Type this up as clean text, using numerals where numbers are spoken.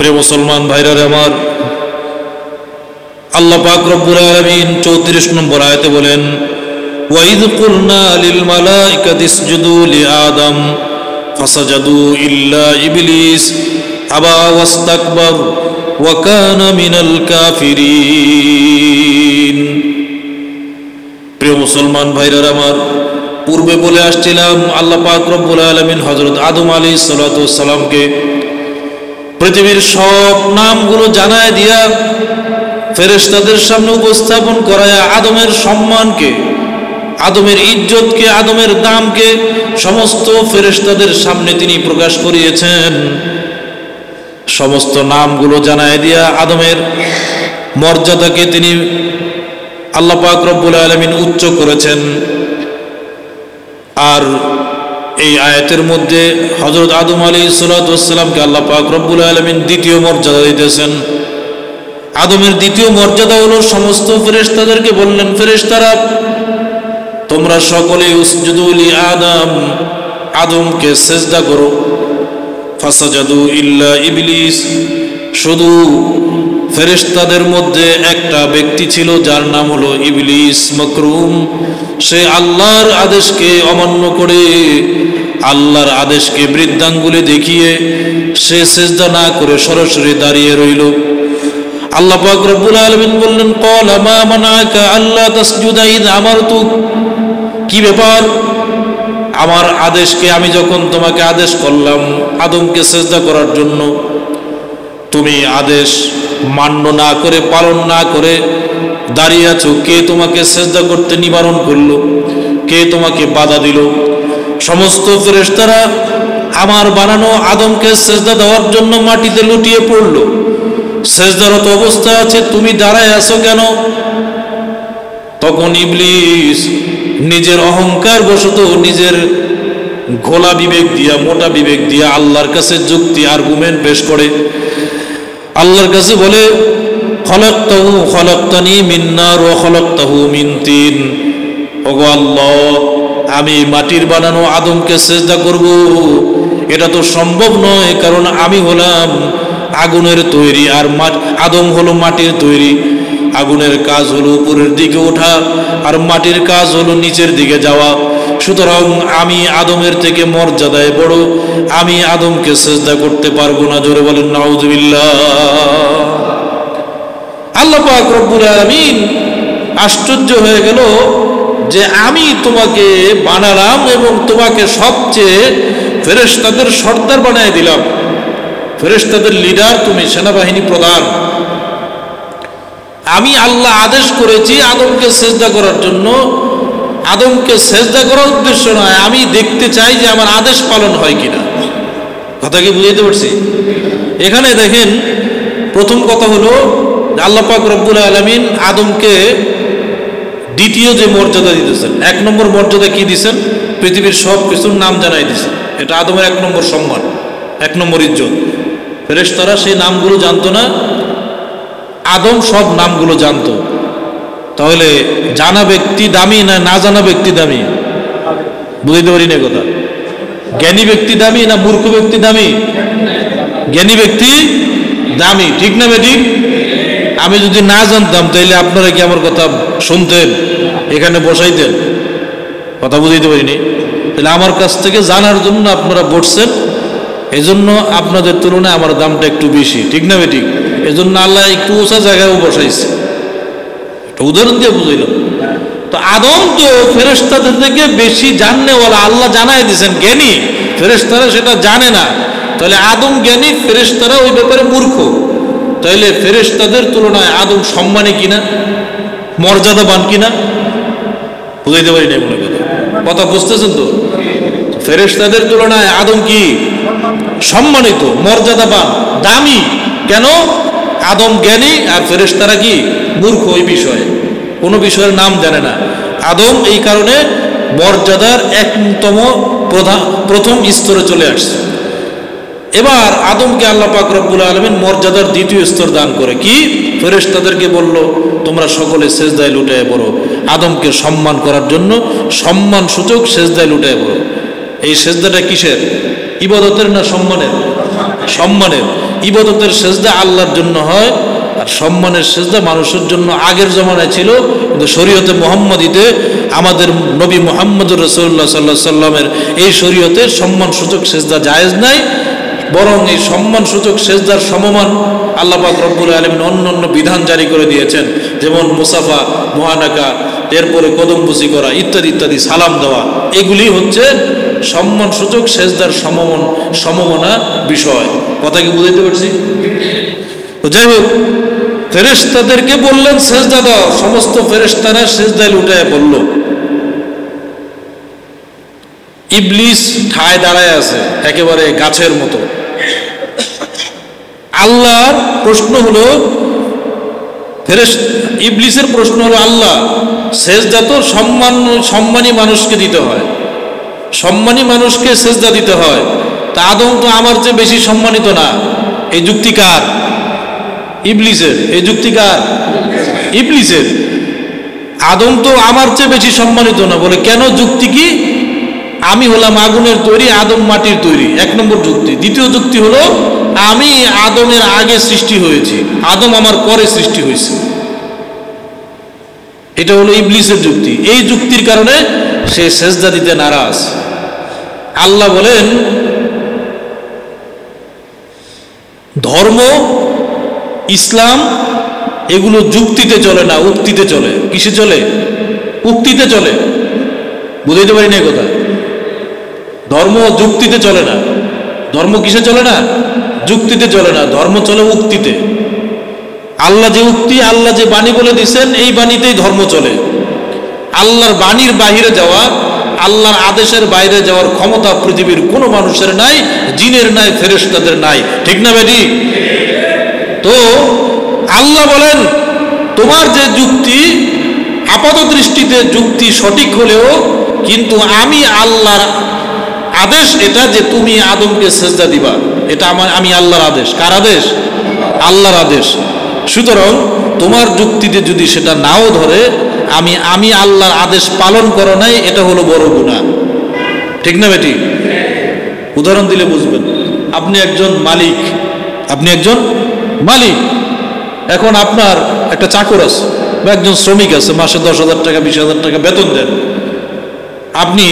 প্রিয় মুসলমান ভাইরা আমার, আল্লাহ পাক রব্বুল আলামিন 34 নম্বর আয়াতে বলেন, ওয়াইদ কুলনা লিল মালাইকাতি ইসজুদু লিআদম ফাসাজাদু ইল্লা ইবলিস আবা ওয়াস্তাকবার ওয়া কানা মিনাল কাফিরিন। প্রিয় মুসলমান ভাইরা আমার, পূর্বে বলে আসছিলাম আল্লাহ পাক রব্বুল আলামিন হযরত আদম আলাইহিস সালাতু ওয়াস সালামকে পৃথিবীর সব নামগুলো জানায় দিয়া ফেরেশতাদের সামনে উপস্থাপন করায় আদমের সম্মানকে, আদমের ইজ্জতকে, আদমের দামকে সমস্ত ফেরেশতাদের সামনে তিনি প্রকাশ করিয়েছেন। সমস্ত নামগুলো জানায় দিয়া আদমের মর্যাদাকে তিনি আল্লাহ পাক রব্বুল আলামিন উচ্চ করেছেন। আর এই আয়াতের মধ্যে হযরত আদম আলাইহিস সালাতু ওয়াস সালামকে আল্লাহ পাক রব্বুল আলামিন দ্বিতীয় মর্যাদা দিতেছেন। আদমের দ্বিতীয় মর্যাদা হলো সমস্ত ফেরেশতাদেরকে বললেন, ফেরেশতারা তোমরা সকলে উসজুদু লি আদম, আদমকে সিজদা করো। ফাসাজাদু ইল্লা ইবলিস, শুধু ফেরেশতাদের মধ্যে একটা ব্যক্তি ছিল যার নাম হলো ইবলিস মাকরুম। সে আল্লাহর আদেশকে অমান্য করে, আল্লাহর আদেশকে বৃদ্ধাঙ্গুলে দেখিয়ে সে সিজদা না করে সরাসরি দাঁড়িয়ে রইল। আল্লাহ পাক রব্বুল আলামিন বললেন, ক্বালা মা মানাকা আল্লা তাসজুদা ইয আমারতুক, কি ব্যাপার, আমার আদেশকে আমি যখন তোমাকে আদেশ করলাম আদমকে সিজদা করার জন্য, তুমি আদেশ মান্য না করে, পালন না করে দাঁড়িয়ে আছো। কে তোমাকে সিজদা করতে নিবারণ করলো? কে তোমাকে বাধা দিল? সমস্ত ফেরেশতারা আমার বানানো আদমকে সিজদা দেওয়ার জন্য মাটিতে লুটিয়ে পড়লো। সিজদারত অবস্থা আছে, তুমি দাঁড়ায় আছো কেন? তখন ইবলিস নিজের অহংকার বশত, নিজের ঘোলা বিবেক দিয়া, মোটা বিবেক দিয়া আল্লাহর কাছে যুক্তি আর্গুমেন্ট পেশ করে। আল্লাহর কাছে বলে, খলাকতাহু খলাকতানি মিন নার ওয়া খলাকতাহু মিন তিন, ওগো আল্লাহ, আমি মাটির বানানো আদমকে সিজদা করব, এটা তো সম্ভব নয়, কারণ আমি হলাম আগুনের তৈরি আর আদম হলো মাটির তৈরি। আগুনের কাজ হলো উপরের দিকে ওঠা আর মাটির কাজ হলো নিচের দিকে যাওয়া। সুতরাং আমি আদমের থেকে মর্যাদায় বড়, আমি আদমকে সিজদা করতে পারবো না। জোরে বলেন নাউযুবিল্লাহ। আল্লাহ পাক রব্বুল আলামিন আশ্চর্য হয়ে গেল যে আমি তোমাকে বানালাম এবং তোমাকে সবচেয়ে ফেরেশতাদের সর্দার বানিয়ে দিলাম, ফেরেশতাদের লিডার তুমি, সেনাবাহিনী প্রধান। আমি আল্লাহ আদেশ করেছি আদমকে সিজদা করার জন্য। আদমকে সিজদা করার উদ্দেশ্য নয়, আমি দেখতে চাই যে আমার আদেশ পালন হয় কিনা। কথা কি বুঝাইতে পারছি? এখানে দেখেন, প্রথম কথা হলো আল্লাহ পাক রব্বুল আলামিন আদমকে দ্বিতীয় যে মর্যাদা দিতেছেন, 1 নম্বর মর্যাদা কি দিয়েছেন? পৃথিবীর সব কিছুর নাম জানাই দিয়েছেন। এটা আদমের 1 নম্বর সম্মান, 1 নম্বর ইজ্জত। ফেরেশতারা সেই নামগুলো জানতো না, আদম সব নামগুলো জানতো। তাহলে জানা ব্যক্তি দামি না না জানা ব্যক্তি দামি? বুঝতে পারি না কথা। জ্ঞানী ব্যক্তি দামি না মূর্খ ব্যক্তি দামি? জ্ঞানী ব্যক্তি দামি, ঠিক না বেঠিক? আমি যদি না জানতাম তাহলে আপনারা কি আমার কথা শুনতেন, এখানে বসাইতেন? কথা বুঝতে পারিনি। তাহলে আমার কাছ থেকে জানার জন্য আপনারা বসছেন, এজন্য আপনাদের তুলনায় আমার দামটা একটু বেশি, ঠিক না বেঠিক? এজন্য আল্লাহ একটু উঁচা জায়গায়ও বসাইছে। একটা উদাহরণ দিয়ে বুঝাইলাম। তো আদম তো ফেরেশতাদের থেকে বেশি জাননেওয়ালা, আল্লাহ জানাই দিয়েছেন জ্ঞানী, ফেরেশতারা সেটা জানে না। তাহলে আদম জ্ঞানী, ফেরেশতারা ওই ব্যাপারে মূর্খ। তাহলে ফেরেশতাদের তুলনায় আদম সম্মানী কিনা, মর্যাদাবান কিনা? বুঝাইতে পারি না মনে কথা। কথা বুঝতেছেন তো? ফেরেশতাদের তুলনায় আদম কি সম্মানিত, মর্যাদাবান, দামি। কেন? আদম জ্ঞানী আর ফেরেশতারা কি মূর্খ, ওই বিষয়ে কোনো বিষয়ের নাম জানে না। আদম এই কারণে মর্যাদার 1তম প্রথম স্তরে চলে আসছে। এবার আদমকে আল্লাহ পাক রব্বুল আলামিন মর্যাদার 2য় স্তর দান করে। কি? ফেরেশতাদেরকে বলল, তোমরা সকলে সিজদায় লুটায়ে পড়ো। আদমকে সম্মান করার জন্য সম্মান সূচক সিজদায় লুটায়ে পড়ো। এই সিজদাটা কিসের? ইবাদতের না সম্মানের? সম্মানের। ইবাদতের সেজদা আল্লাহর জন্য হয়, আর সম্মানের সেজদা মানুষের জন্য আগের জমানায় ছিল, কিন্তু শরীয়তে মুহাম্মদীতে আমাদের নবী মুহাম্মদুর রাসূলুল্লাহ সাল্লাল্লাহু আলাইহি সাল্লামের এই শরীয়তে সম্মানসূচক সেজদা জায়েজ নাই, বরং এই সম্মানসূচক সেজদার সমমান আল্লাহ পাক রব্বুল আলামিন অন্য বিধান জারি করে দিয়েছেন, যেমন মুসাফা, মুআনাকা, এরপরে কদমবুসি করা ইত্যাদি ইত্যাদি, সালাম দেওয়া, এগুলি হচ্ছে সম্মানসূচক সেজদার সমমনা বিষয়। কথা কি বুঝাইতে পারছি? তো যাই হোক, ফেরেশতাদেরকে বললেন সেজদা দাও, সমস্ত ফেরেশতারা সেজদায় লুটায় পড়ল। ইবলিস ঠায় দাঁড়ায় আছে একেবারে গাছের মতো। আল্লাহর প্রশ্ন হলো, ইবলিসের প্রশ্ন হলো, আল্লাহ সেজদা তো সম্মানী মানুষকে দিতে হয়, সম্মানী মানুষকে সেজদা দিতে হয়, তা আদম তো আমার চেয়ে বেশি সম্মানিত না। এই যুক্তি কার? ইবলিসের। এই যুক্তি কার? ইবলিসের। আদম তো আমার চেয়ে বেশি সম্মানিত না। বলে কেন? যুক্তি কি? আমি হলাম আগুনের তৈরি, আদম মাটির তৈরি, এক নম্বর যুক্তি। দ্বিতীয় যুক্তি হলো, আমি আদমের আগে সৃষ্টি হয়েছি, আদম আমার পরে সৃষ্টি হয়েছে। এটা হলো ইবলিসের যুক্তি। এই যুক্তির কারণে সে সেজদা দিতে নারাজ। আল্লাহ বলেন, ধর্ম, ইসলাম এগুলো যুক্তিতে চলে না, উক্তিতে চলে। কিসে চলে? উক্তিতে চলে। বুঝাইতে পারি না কথা। ধর্ম যুক্তিতে চলে না। ধর্ম কিসে চলে না? যুক্তিতে চলে না, ধর্ম চলে উক্তিতে। আল্লাহ যে উক্তি, আল্লাহ যে বাণী বলে দিচ্ছেন, এই বাণীতেই ধর্ম চলে। আল্লাহর বাণীর বাহিরে যাওয়া, আল্লাহর আদেশের বাইরে যাওয়ার ক্ষমতা পৃথিবীর কোনো মানুষের নাই, জিনের নাই, ফেরেশতাদের নাই। ঠিক না বেটি? তো আল্লাহ বলেন, তোমার যে যুক্তি আপাত দৃষ্টিতে যুক্তি সঠিক হলেও, কিন্তু আমি আল্লাহর আদেশ এটা যে তুমি আদমকে সেজদা দিবা, এটা আমি আল্লাহর আদেশ। কার আদেশ? আল্লাহর আদেশ। সুতরাং তোমার যুক্তিতে যদি সেটা নাও ধরে, আমি আল্লাহর আদেশ পালন করো নাই, এটা হলো বড় গুনাহ। ঠিক না বেটি? উদাহরণ দিলে বুঝবেন। আপনি একজন মালিক, এখন আপনার একটা চাকর আছে বা একজন শ্রমিক আছে, মাসে 10,000 টাকা 20,000 টাকা বেতন দেন। আপনি